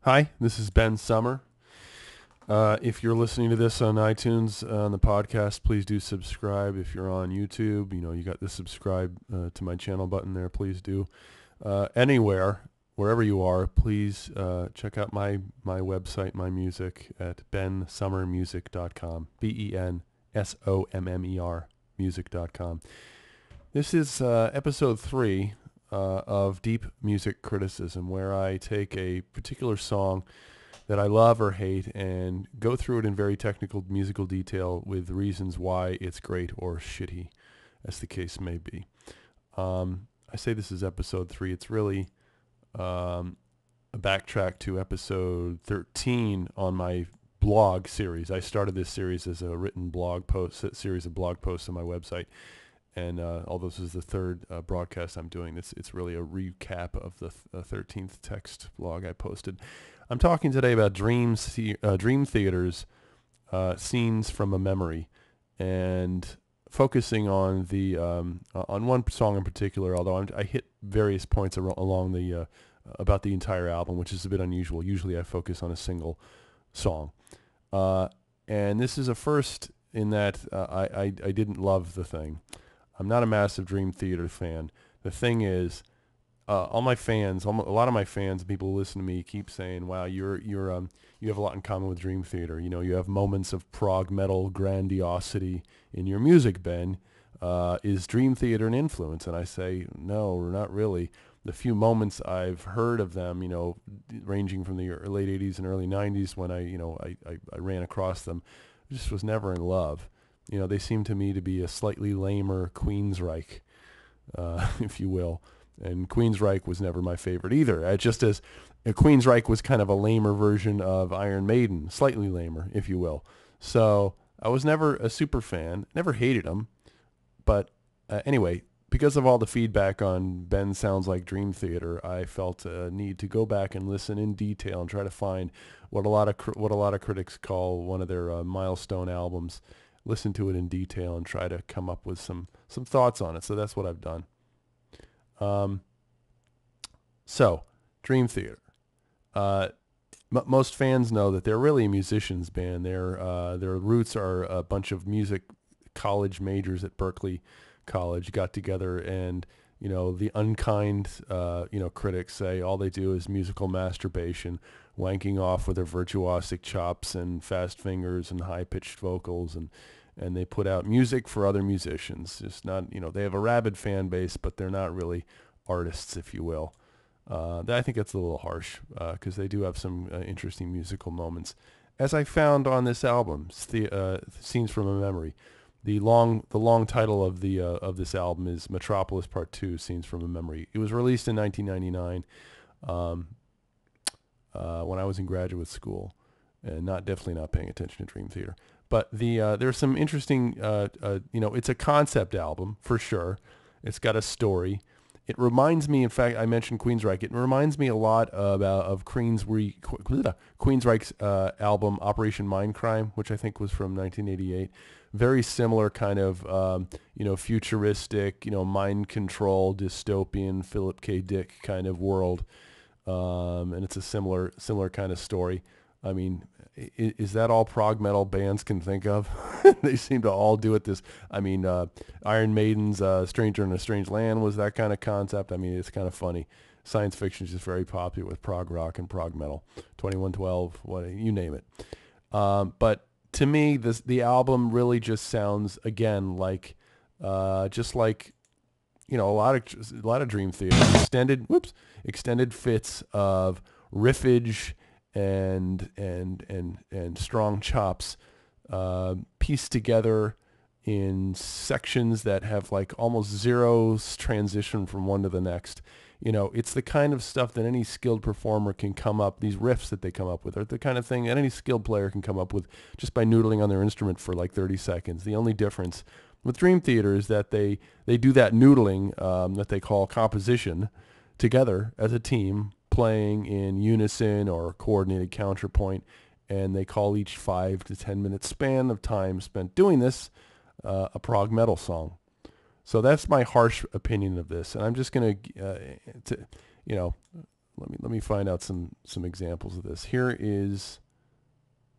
Hi, this is Ben Sommer. If you're listening to this on iTunes on the podcast, please do subscribe. If you're on YouTube, you got the subscribe to my channel button there. Please do. Anywhere, wherever you are, please check out my website, my music at bensommermusic.com. BENSOMMER music.com. This is episode 3 of Deep Music Criticism, where I take a particular song that I love or hate and go through it in very technical musical detail with reasons why it's great or shitty, as the case may be. I say this is episode 3. It's really a backtrack to episode 13 on my blog series. I started this series as a written blog post, series of blog posts on my website. And although this is the third broadcast I'm doing, it's really a recap of the 13th text blog I posted. I'm talking today about Dream Theater's Scenes from a Memory, and focusing on the on one song in particular. Although I hit various points along the about the entire album, which is a bit unusual. Usually I focus on a single song, and this is a first in that I didn't love the thing. I'm not a massive Dream Theater fan. The thing is, all my fans, a lot of my fans, people who listen to me, keep saying, "Wow, you have a lot in common with Dream Theater. You have moments of prog metal grandiosity in your music, Ben. Is Dream Theater an influence?" And I say, no, not really. The few moments I've heard of them, ranging from the late '80s and early '90s, when I ran across them, I just was never in love. They seem to me to be a slightly lamer Queensryche, if you will. And Queensryche was never my favorite either. Just as Queensryche was kind of a lamer version of Iron Maiden, slightly lamer, if you will. So I was never a super fan, never hated them. But anyway, because of all the feedback on Ben Sounds Like Dream Theater, I felt a need to go back and listen in detail and try to find what a lot of critics call one of their milestone albums. Listen to it in detail and try to come up with some thoughts on it. So that's what I've done. So Dream Theater. Most fans know that they're really a musicians band. Their roots are a bunch of music college majors at Berklee College got together, and the unkind critics say all they do is musical masturbation, wanking off with their virtuosic chops and fast fingers and high-pitched vocals, and they put out music for other musicians. Just not, they have a rabid fan base, but they're not really artists, if you will. I think that's a little harsh, because they do have some interesting musical moments. As I found on this album, Scenes from a Memory, the long title of this album is Metropolis Part 2, Scenes from a Memory. It was released in 1999 when I was in graduate school, and definitely not paying attention to Dream Theater. But there's some interesting, it's a concept album for sure. It's got a story. It reminds me, in fact, I mentioned Queensryche. It reminds me a lot of Queensryche's album Operation Mindcrime, which I think was from 1988. Very similar kind of, futuristic, mind control, dystopian, Philip K. Dick kind of world. And it's a similar kind of story. I mean, is that all prog metal bands can think of? They seem to all do it Iron Maiden's Stranger in a Strange Land was that kind of concept. I mean, it's kind of funny. Science fiction is just very popular with prog rock and prog metal. 2112, you name it. But to me, the album really just sounds, again, like just like a lot of Dream Theater extended fits of riffage and strong chops pieced together in sections that have like almost zero transition from one to the next. It's the kind of stuff that any skilled performer can come up, these riffs that they come up with are the kind of thing that any skilled player can come up with just by noodling on their instrument for like 30 seconds. The only difference with Dream Theater is that they do that noodling that they call composition together as a team, playing in unison or coordinated counterpoint, and they call each 5 to 10 minute span of time spent doing this a prog metal song. So that's my harsh opinion of this, and I'm just going to, let me find out some examples of this. Here is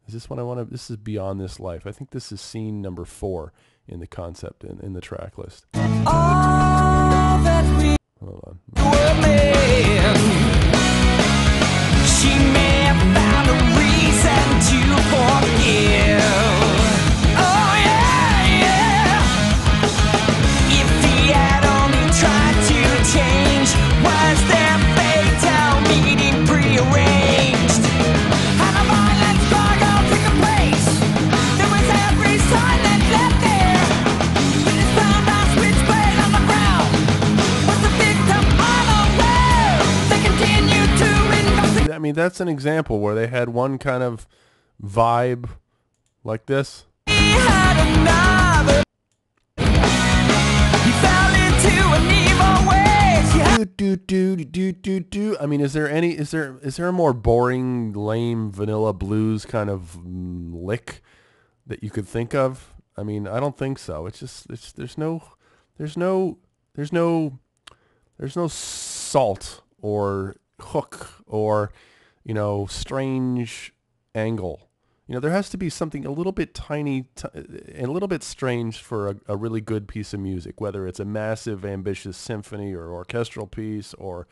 this one I want to? This is Beyond This Life. I think this is scene number 4 in the concept in the track list. All that we Hold on. were made. She may have found a reason to forgive. Oh yeah, yeah. If he had only tried to change, was their fatal meeting prearranged? Had a violent struggle taken place? There was every sign that led there. Witness found a switchblade on the ground. Was the victim unaware? They continued to investigate. I mean, that's an example where they had one kind of vibe like this. He had another. He fell into an evil ways. He had Do. I mean, is there a more boring, lame, vanilla blues kind of lick that you could think of? I mean, I don't think so. It's just there's no salt or hook or strange angle. There has to be something a little bit tiny and a little bit strange for a really good piece of music, whether it's a massive, ambitious symphony or orchestral piece or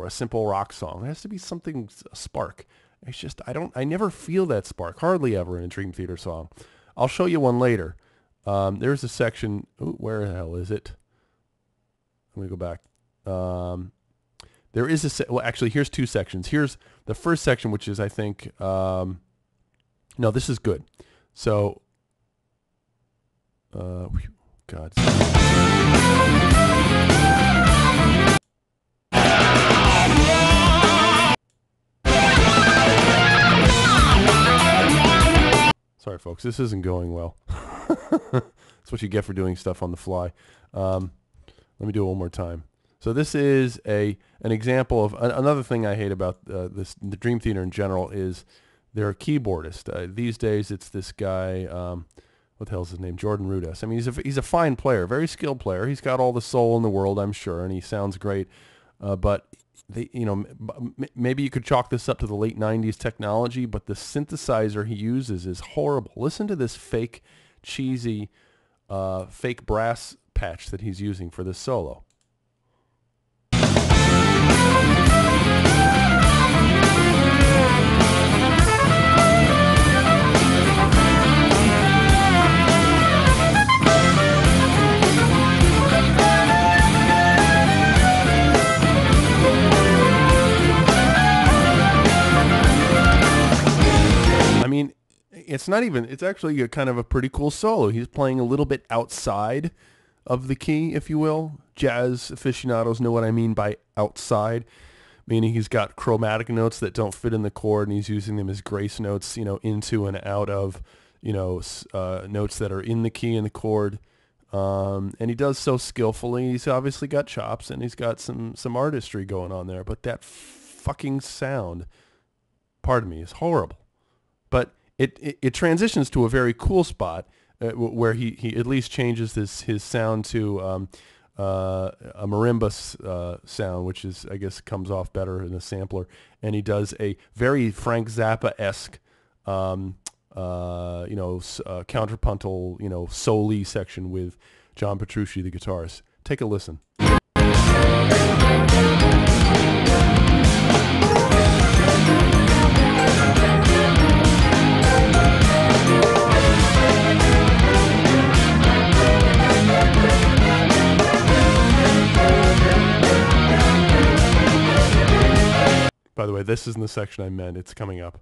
a simple rock song. There has to be something, a spark. It's just, I never feel that spark, hardly ever in a Dream Theater song. I'll show you one later. There's a section, where the hell is it? I'm going to go back. There is well, actually, here's 2 sections. Here's the first section, which is, I think, no, this is good. So, God. Sorry, folks, this isn't going well. That's what you get for doing stuff on the fly. Let me do it one more time. So this is an example of another thing I hate about the Dream Theater in general is they're a keyboardist. These days, it's this guy. What the hell is his name? Jordan Rudess. I mean, he's a fine player, very skilled player. He's got all the soul in the world, I'm sure, and he sounds great. But maybe you could chalk this up to the late '90s technology. But the synthesizer he uses is horrible. Listen to this fake, cheesy, fake brass patch that he's using for this solo. I mean, it's actually a kind of a pretty cool solo. He's playing a little bit outside of the key, if you will. Jazz aficionados know what I mean by outside, meaning he's got chromatic notes that don't fit in the chord, and he's using them as grace notes, into and out of, notes that are in the key and the chord. And he does so skillfully. He's obviously got chops, and he's got some artistry going on there. But that fucking sound, pardon me, is horrible. But it transitions to a very cool spot where he at least changes his sound to a marimba sound, which is, I guess, comes off better in the sampler. And he does a very Frank Zappa-esque, contrapuntal, soli section with John Petrucci, the guitarist. Take a listen. By the way, this isn't the section I meant. It's coming up.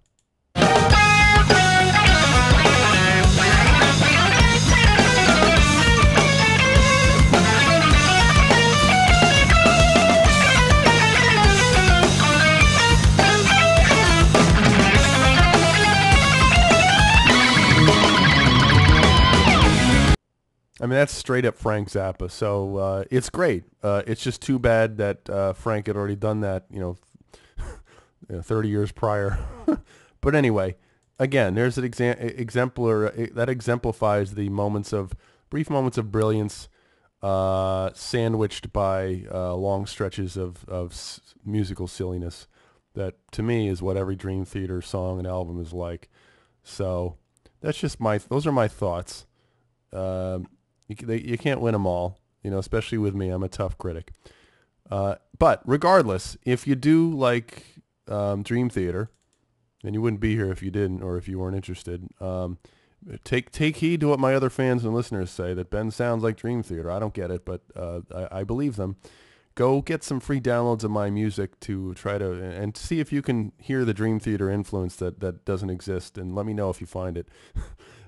I mean, that's straight up Frank Zappa. So it's great. It's just too bad that Frank had already done that, 30 years prior. But anyway, again, there's an exemplar that exemplifies the brief moments of brilliance, sandwiched by long stretches of musical silliness. that to me is what every Dream Theater song and album is like. So that's just those are my thoughts. You can't win them all, especially with me. I'm a tough critic. But regardless, if you do like Dream Theater, and you wouldn't be here if you didn't, or if you weren't interested, take heed to what my other fans and listeners say, that Ben sounds like Dream Theater. I don't get it, but I believe them. Go get some free downloads of my music to try to, and see if you can hear the Dream Theater influence that doesn't exist, and let me know if you find it.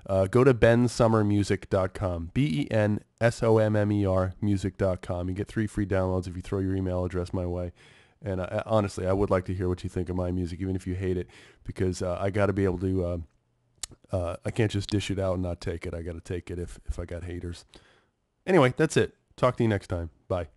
Go to bensommermusic.com, BENSOMMER music.com. You get 3 free downloads if you throw your email address my way. And honestly, I would like to hear what you think of my music, even if you hate it, because I got to be able to, I can't just dish it out and not take it. I got to take it if I got haters. Anyway, that's it. Talk to you next time. Bye.